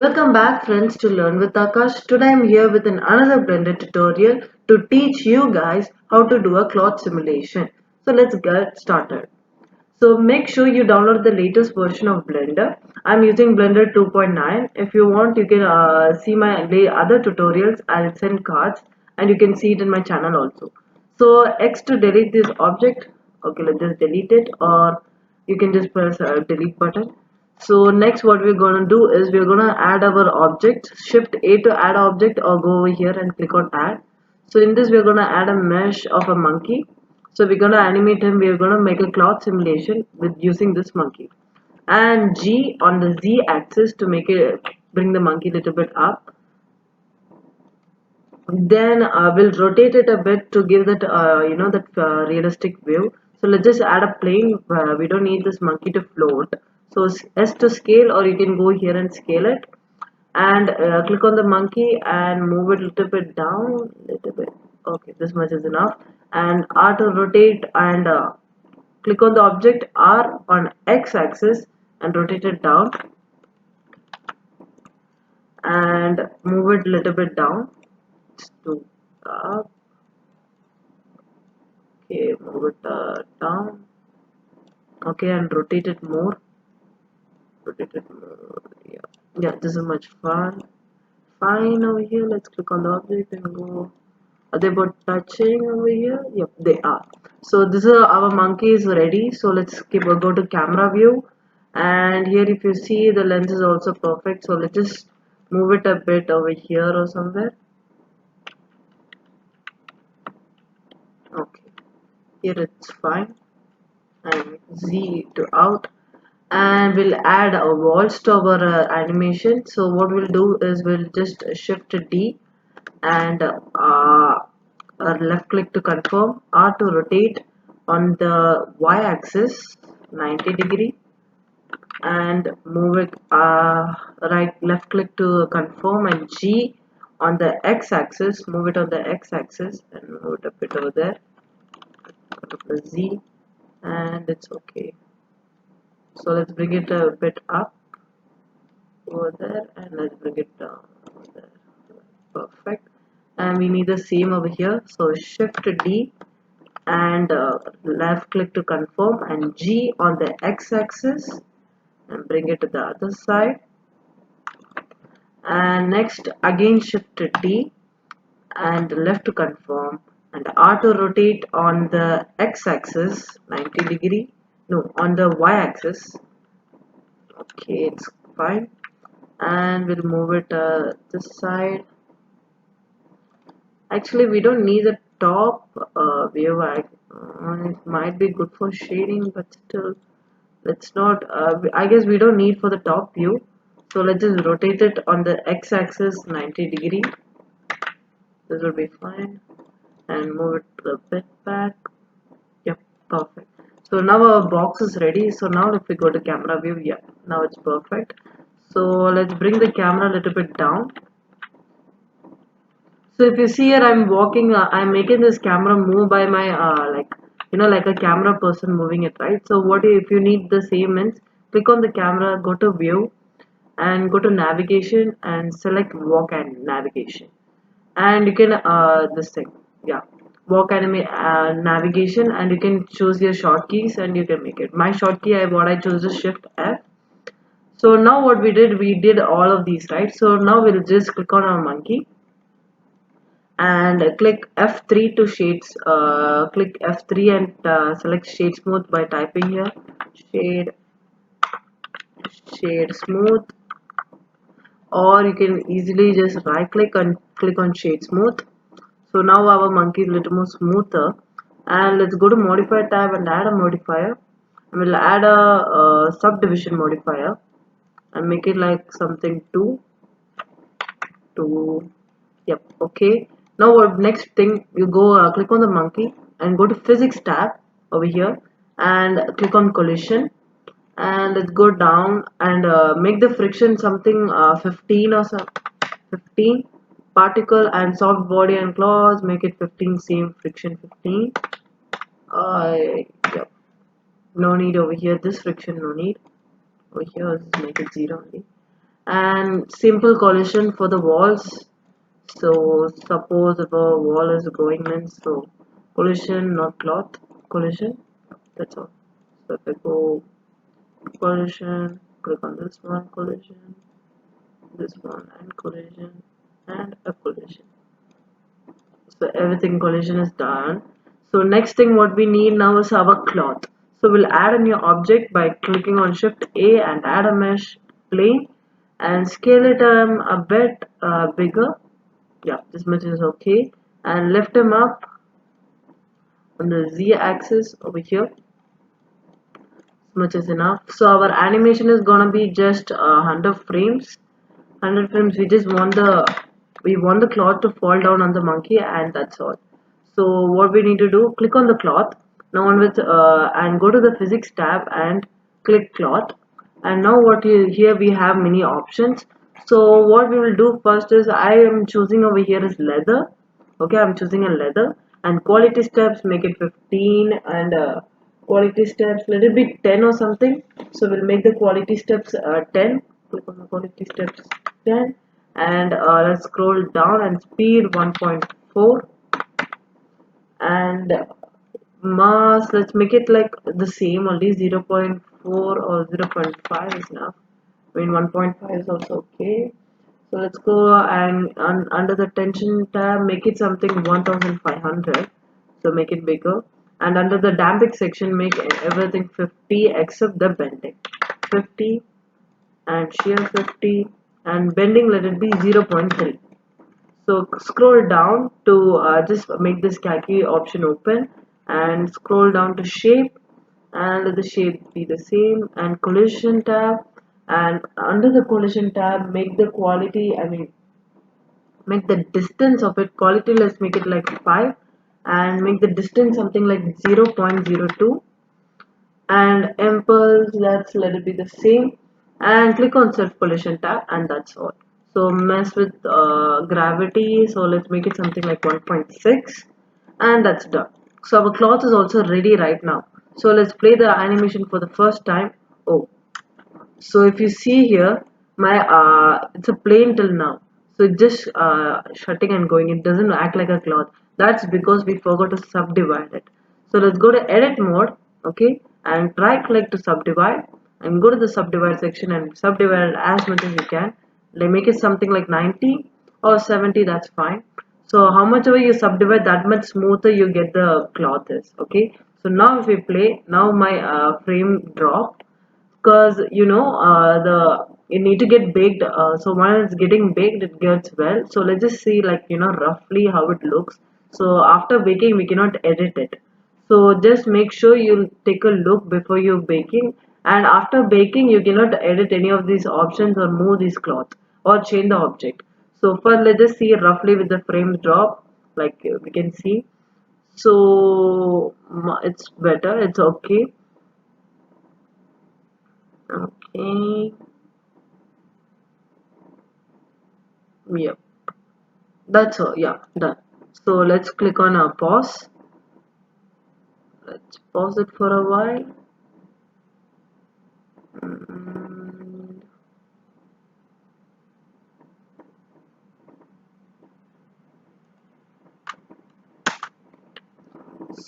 Welcome back friends to Learn with Akash. Today I'm here with another Blender tutorial to teach you guys how to do a cloth simulation. So let's get started. So make sure you download the latest version of Blender. I'm using Blender 2.9. If you want you can see my other tutorials. I'll send cards and you can see it in my channel also. So X to delete this object. Okay, let's just delete it, or you can just press delete button. So next what we're going to do is we're going to add our object. Shift A to add object, or go over here and click on add. So in this we're going to add a mesh of a monkey. So we're going to animate him. We're going to make a cloth simulation with using this monkey. And G on the Z axis to make it bring the monkey a little bit up. Then we'll rotate it a bit to give that that realistic view. So let's just add a plane. We don't need this monkey to float. So S to scale, or you can go here and scale it, and click on the monkey and move it a little bit down, little bit. Okay, this much is enough. And R to rotate, and click on the object R on X axis and rotate it down and move it a little bit down to up. Okay, move it down. Okay, and rotate it more. Rotate it more. Yeah, yeah. This is much fun. Fine over here. Let's click on the object and go. Are they about touching over here? Yep, they are. So this is our monkey is ready. So let's go to camera view, and here if you see the lens is also perfect. So let's just move it a bit over here or somewhere. Okay, here it's fine. And Z to out, and we'll add a walls to our animation. So what we'll do is we'll just shift D and left click to confirm, R to rotate on the Y axis 90 degree, and move it right left click to confirm, and G on the X axis, move it on the X axis and move it a bit over there. Go to the Z, and it's okay. So let's bring it a bit up over there, and let's bring it down over there. Perfect. And we need the same over here. So shift D and left click to confirm, and G on the X axis and bring it to the other side. And next again shift D and left to confirm, and R to rotate on the X axis 90 degree. No, on the Y axis. Okay, it's fine. And we'll move it this side. Actually we don't need the top view. It might be good for shading, but still let's not I guess we don't need for the top view. So let's just rotate it on the X axis 90 degree. This will be fine, and move it a bit back. Yep, perfect. So now our box is ready. So now if we go to camera view, yeah, now it's perfect. So let's bring the camera a little bit down. So if you see here, I'm walking, I'm making this camera move by my, like a camera person moving it, right? So if you need the same means, click on the camera, go to view, and go to navigation and select walk and navigation. And you can, this thing, yeah, walk anime navigation, and you can choose your shortkeys and you can make it. My shortkey, what I chose is Shift F. So now what we did all of these, right? So now we'll just click on our monkey and click F3 to shades. Click F3 and select shade smooth by typing here shade smooth, or you can easily just right click and click on shade smooth. So now our monkey is a little more smoother, and let's go to modifier tab and add a modifier, and we'll add a subdivision modifier and make it like something 2. Yep, okay. Now what next thing, you go click on the monkey and go to physics tab over here and click on collision, and let's go down and make the friction something 15 or so. 15 particle, and soft body and claws, make it 15, same friction 15. Yep, no need over here, this friction no need over here, let's make it 0 only. and simple collision for the walls. So suppose if a wall is going in, so collision, not cloth, collision, that's all. So if I go collision, click on this one, collision, this one, and collision, and a collision. So everything collision is done. So next thing what we need now is our cloth. So we'll add a new object by clicking on Shift A and add a mesh plane and scale it a bit bigger. Yeah, this much is okay. And lift him up on the Z axis over here. This much is enough. So our animation is gonna be just 100 frames. 100 frames. We want the cloth to fall down on the monkey, and that's all. So what we need to do, click on the cloth now on with and go to the physics tab and click cloth. And now here we have many options. So what we will do first is I am choosing over here is leather. Okay, I'm choosing a leather, and quality steps make it 15, and quality steps let it be 10 or something. So we'll make the quality steps 10. Click on the quality steps 10, and let's scroll down and speed 1.4, and mass, let's make it like the same only, 0.4 or 0.5 is enough. I mean 1.5 is also okay. So let's go and under the tension tab make it something 1500. So make it bigger, and under the damping section make everything 50 except the bending 50, and shear 50, and bending let it be 0.3. So scroll down to just make this khaki option open, and scroll down to shape, and let the shape be the same, and collision tab, and under the collision tab make the quality, I mean make the distance of it quality, let's make it like 5, and make the distance something like 0.02, and impulse, let's let it be the same, and click on self collision tab, and that's all. So mess with gravity, so let's make it something like 1.6, and that's done. So our cloth is also ready right now. So let's play the animation for the first time. Oh, so if you see here, my it's a plane till now. So it just shutting and going. It doesn't act like a cloth. That's because we forgot to subdivide it. So let's go to edit mode, okay, and right click to subdivide, and go to the subdivide section and subdivide it as much as you can. Like make it something like 90 or 70. That's fine. So how much ever you subdivide, that much smoother you get the cloth is. Okay. So now if we play, now my frame dropped, because the you need to get baked, so when it's getting baked it gets well. So let's just see, like, roughly how it looks. So after baking we cannot edit it, so just make sure you take a look before you baking, and after baking you cannot edit any of these options or move this cloth or change the object. So first let's just see roughly with the frames drop, like we can see. So it's better, it's okay. Okay. Yep. That's all. Yeah, done. So let's click on pause. Let's pause it for a while. Mm,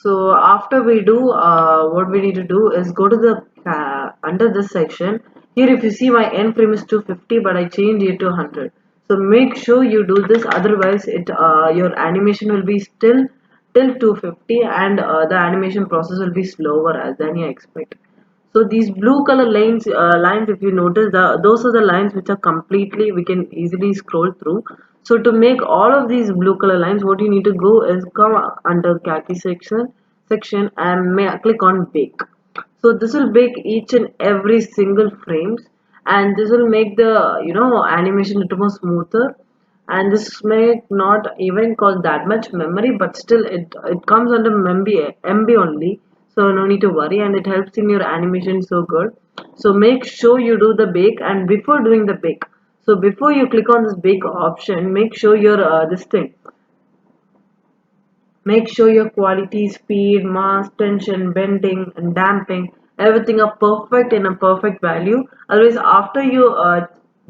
So after we do, what we need to do is go to the under this section. Here, if you see, my end frame is 250, but I changed it to 100. So make sure you do this. Otherwise, your animation will be still till 250, and the animation process will be slower as than you expect. So these blue color lines, if you notice, those are the lines which are completely we can easily scroll through. So to make all of these blue color lines, what you need to go is come under khaki section and click on bake. So this will bake each and every single frames, and this will make the animation a little more smoother. And this may not even cost that much memory, but still it comes under MB only, so no need to worry, and it helps in your animation so good. So make sure you do the bake, and before doing the bake, so before you click on this bake option, make sure your this thing, make sure your quality, speed, mass, tension, bending, and damping, everything are perfect in a perfect value. Otherwise, after you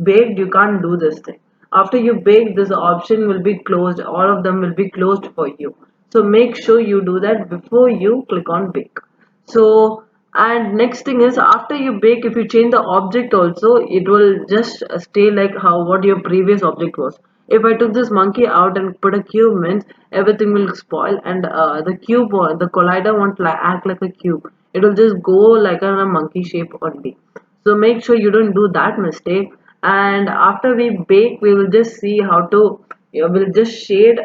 baked, you can't do this thing. After you bake, this option will be closed. All of them will be closed for you. So make sure you do that before you click on bake. So, and next thing is, after you bake, if you change the object also, it will just stay like how what your previous object was. If I took this monkey out and put a cube, means everything will spoil, and the cube or the collider won't act like a cube. It will just go like a monkey shape only. So make sure you don't do that mistake. And after we bake, we will just see how to, we'll just shade,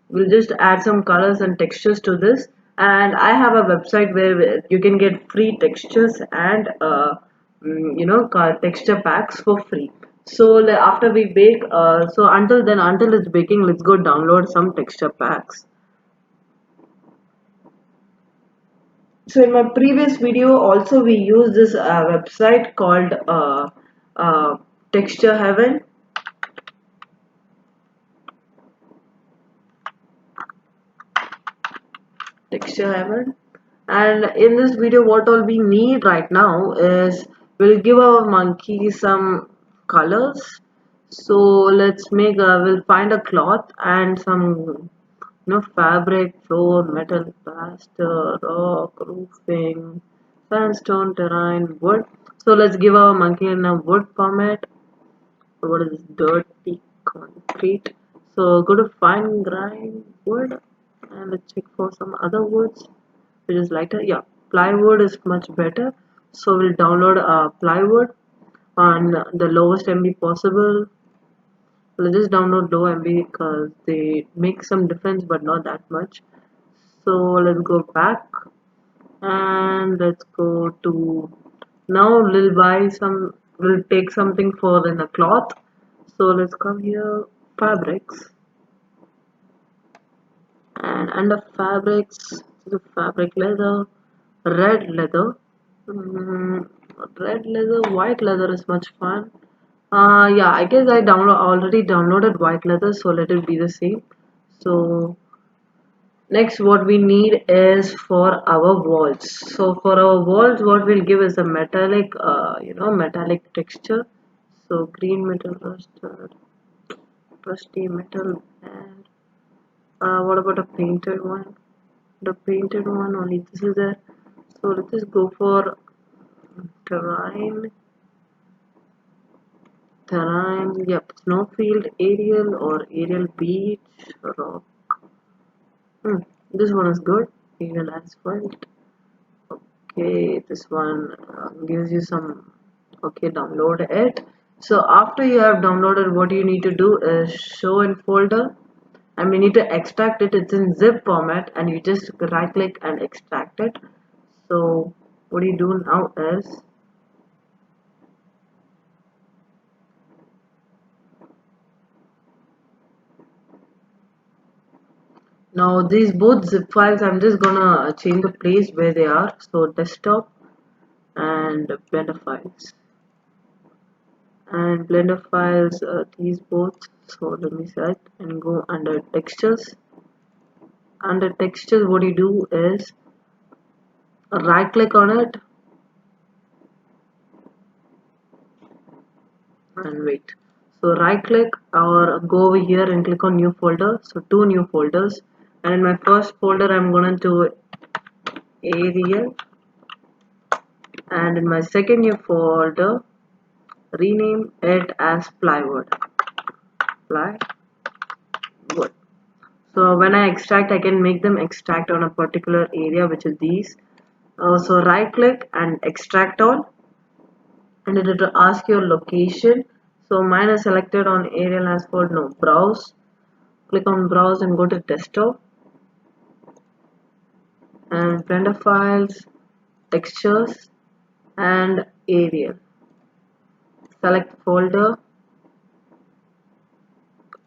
we'll just add some colors and textures to this. And I have a website where you can get free textures and texture packs for free. So after we bake, so until then, until it's baking, let's go download some texture packs. So in my previous video also we used this website called uh, Texture Heaven. Texture Heaven. And in this video, what all we need right now is, we'll give our monkey some colors. So let's make we'll find a cloth and some fabric, floor, metal, plaster, rock, roofing, sandstone, terrain, wood. So let's give our monkey in a wood format. What is this? Dirty concrete. So go to fine grind wood and let's check for some other woods which is lighter. Yeah, plywood is much better. So we'll download plywood on the lowest MB possible. We'll just download low MB because they make some difference but not that much. So let's go back and let's go to, now we'll take something for in a cloth. So let's come here, fabrics, and under fabrics, the fabric leather, red leather, mm, red leather, white leather is much fun. Yeah, I guess I already downloaded white leather, so let it be the same. So next, what we need is for our walls. So for our walls, what we'll give is a metallic, metallic texture. So green metal, rusty metal, and what about a painted one? The painted one only this is there. So let's just go for terrain. Terrain, yep, snowfield, aerial or aerial beach, rock. This one is good. Aerial asphalt. Okay, this one gives you some. Okay, download it. So after you have downloaded, what you need to do is show in folder, and we need to extract it. It's in zip format, and you just right click and extract it. So what you do now is, now these both zip files, I'm just gonna change the place where they are. So desktop and Blender files, and Blender files, these both. So let me select and go under textures. Under textures, what you do is right click on it and wait. So right click or go over here and click on new folder. So two new folders, and in my first folder I'm gonna do aerial, and in my second new folder rename it as plywood. So when I extract, I can make them extract on a particular area, which is these. So right click and extract all, and it will ask your location. So mine is selected on aerial asphalt. No, browse. Click on browse and go to desktop and Blender files, textures, and aerial. Select folder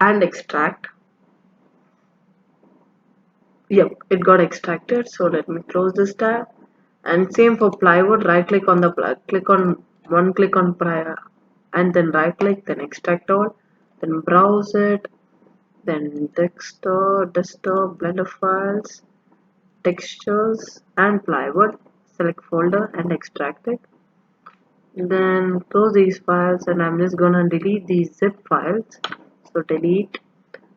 and extract. Yep, it got extracted. So let me close this tab. And same for plywood. Right click on the click on prior, and then right click, then extract all, then browse it, then desktop, Blender files, textures, and plywood. Select folder and extract it. Then close these files, and I'm just gonna delete these zip files. So delete.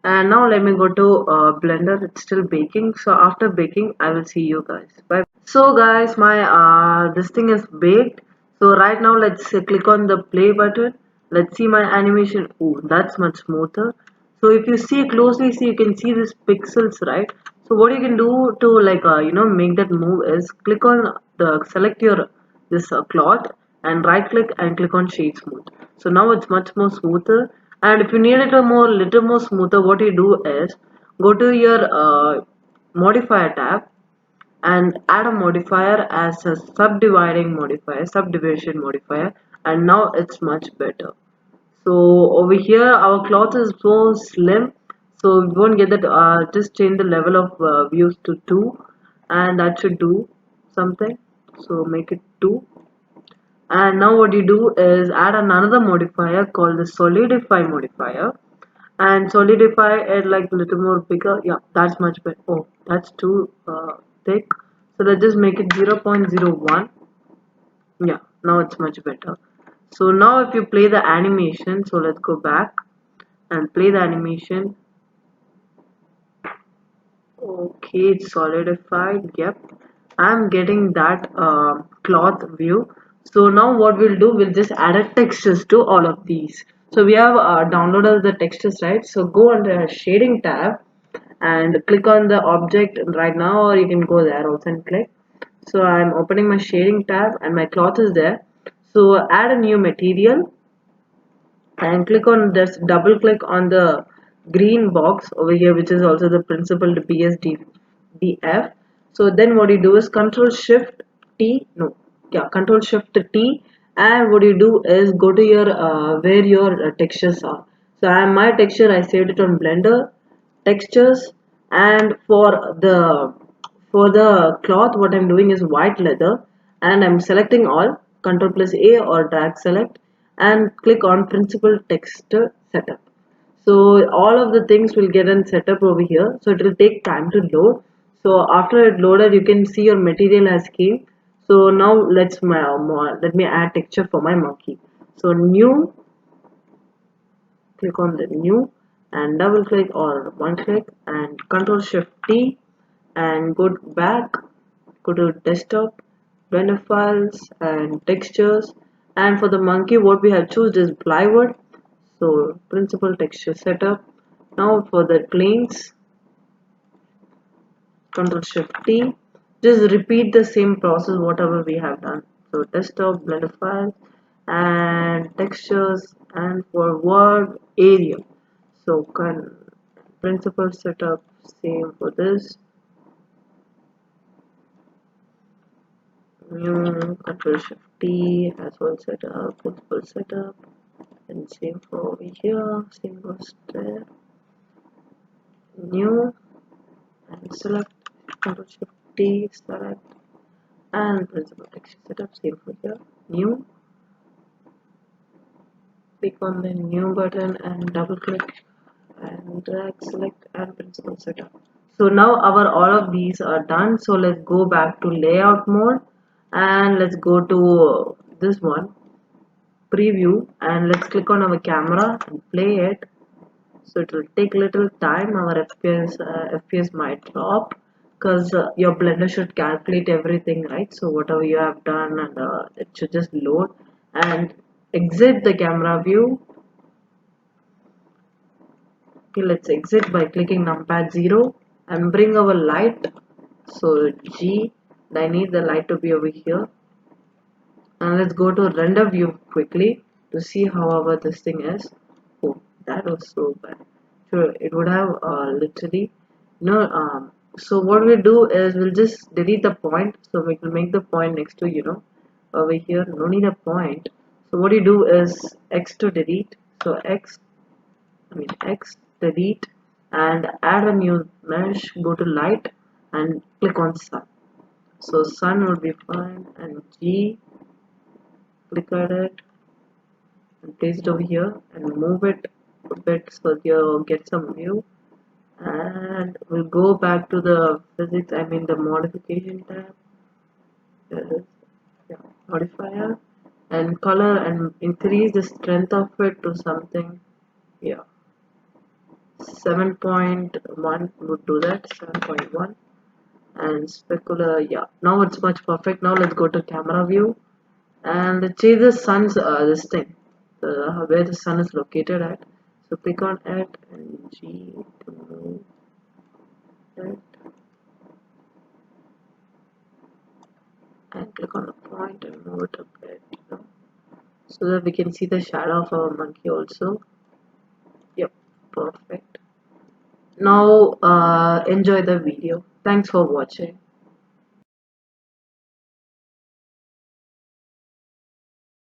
And now let me go to Blender. It's still baking, so after baking I will see you guys. Bye. So guys, my this thing is baked. So right now let's click on the play button. Let's see my animation. Oh, that's much smoother. So if you see closely, see, you can see these pixels, right? So what you can do to like make that move is click on the select your this cloth and right click and click on shade smooth. So now it's much more smoother. And if you need it a little more smoother, what you do is go to your modifier tab and add a modifier as a subdivision modifier, and now it's much better. So over here our cloth is so slim, so we won't get that. Just change the level of views to 2, and that should do something. So make it 2. And now what you do is add another modifier called the solidify modifier, and solidify it like a little more bigger. Yeah, that's much better. Oh, that's too thick, so let's just make it 0.01. Yeah, now it's much better. So now if you play the animation, so let's go back and play the animation. Okay, it's solidified. Yep, I'm getting that cloth view. So now what we'll do, we'll just add a textures to all of these. So we have downloaded the textures, right? So go under shading tab and click on the object right now, or you can go there also and click. So I'm opening my shading tab and my cloth is there. So add a new material and click on this, double click on the green box over here, which is also the principal BSDF. So then what you do is control shift T, no, yeah, control shift T, and what you do is go to your where your textures are. So my texture, I saved it on Blender textures, and for the cloth, what I'm doing is white leather, and I'm selecting all, control plus A or drag select, and click on principal texture setup. So all of the things will get in setup over here, so it will take time to load. So after it loaded, you can see your material has came. So now let me add texture for my monkey. So new, click on the new and double click or one click and control shift T and go back, go to desktop, Blender files and textures, and for the monkey what we have choose is plywood. So principal texture setup. Now for the planes, control shift T, just repeat the same process whatever we have done. So desktop, Blender files and textures, and for world area, so principal setup, same for this. New, control shift T as well setup, principal setup, and same for over here, same goes there. New and select, control shift T, select, and principal texture setup, same for here. New, click on the new button and double click and drag select and principal setup. So now our all of these are done. So let's go back to layout mode and let's go to this one, preview, and let's click on our camera and play it. So it will take little time. Our FPS might drop because your Blender should calculate everything, right? So whatever you have done, and it should just load and exit the camera view. Okay, let's exit by clicking numpad 0 and bring our light. So G, I need the light to be over here. And let's go to render view quickly to see how our this thing is. Oh, that was so bad. Sure, it would have literally, so what we do is we'll just delete the point. So we will make the point next to, over here. No need a point. So what you do is X to delete. So X delete and add a new mesh, go to light and click on sun. So sun would be fine, and G, click at it and place it over here and move it a bit so you get some view. And we'll go back to the physics, the modification tab. There is, yeah, modifier, and color and increase the strength of it to something. Yeah, 7.1 would do that. 7.1. And specular, yeah, now it's much perfect. Now let's go to camera view and change the sun's this thing, where the sun is located at. So click on it and G to move it, and click on the point and move it a bit, so that we can see the shadow of our monkey also. Yep, perfect. Now enjoy the video. Thanks for watching.